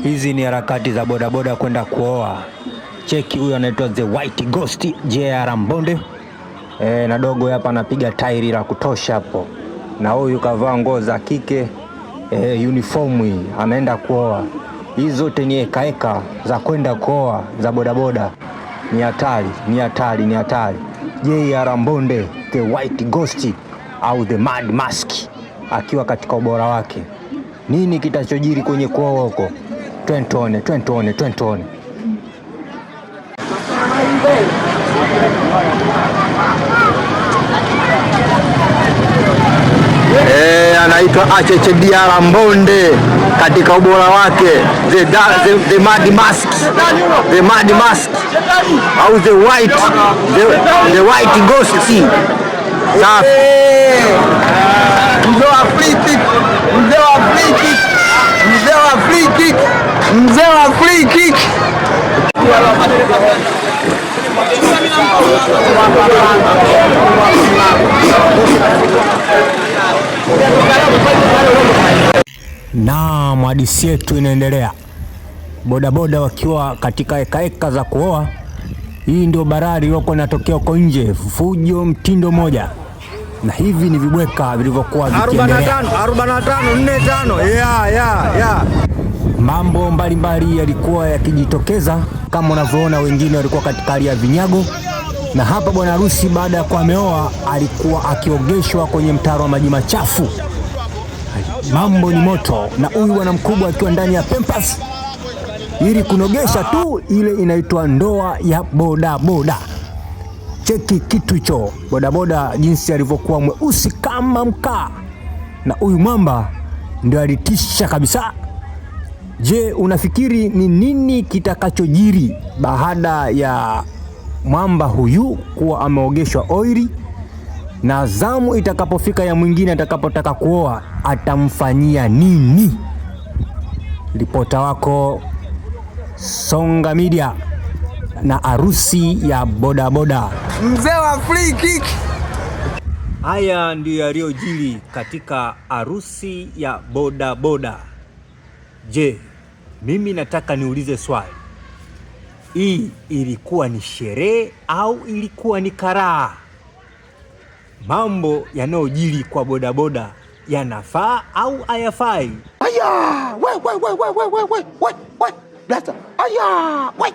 Hizi ni harakati za bodaboda kwenda kuoa. Cheki huyu anaitwa The White Ghost JR Mbonde. Na dogo hapa anapiga tairi la kutosha hapo. Na huyu kavaa nguo za kike, uniform hii, anaenda kuoa. Hizo zote ni ekaeka za kwenda kuoa za bodaboda. Ni hatari, ni hatari, ni hatari. JR Mbonde, The White Ghost au The Mad Mask akiwa katika ubora wake. Nini kitachojiri kwenye kuoa huko? Twentone. Anaitwa Acheche JR Mbonde katika ubora wake, the Mad Mask, the Mad Mask au the White Ghost. Safi. Mzee wa free kick, mzee wa free kick. Na hadithi yetu inaendelea. Bodaboda wakiwa katika ekaeka za kuoa. Hii ndio barari iliyoko inatokea huko nje, fujo mtindo moja. Na hivi ni vibweka vilivyokuwa vikiendelea. 45 yeah. Mambo mbalimbali yalikuwa yakijitokeza kama unavyoona, wengine walikuwa katika hali ya vinyago. Na hapa bwana harusi baada ya kuwa ameoa alikuwa akiogeshwa kwenye mtaro wa maji machafu. Mambo ni moto, na huyu bwana mkubwa akiwa ndani ya Pampers ili kunogesha tu. Ile inaitwa ndoa ya bodaboda. Cheki kitu hicho, bodaboda jinsi alivyokuwa mweusi kama mkaa. Na huyu mwamba ndio alitisha kabisa. Je, unafikiri ni nini kitakachojiri baada ya mwamba huyu kuwa ameogeshwa oili? Na zamu itakapofika ya mwingine atakapotaka kuoa atamfanyia nini? Ripota wako Songa Media na harusi ya bodaboda. Mzee wa free kick. Haya ndiyo yaliyojiri katika harusi ya bodaboda. Je, mimi nataka niulize swali. Hii ilikuwa ni sherehe au ilikuwa ni karaha? Mambo yanayojiri kwa bodaboda yanafaa au hayafai? Aya, we. Blaster. Aya, we.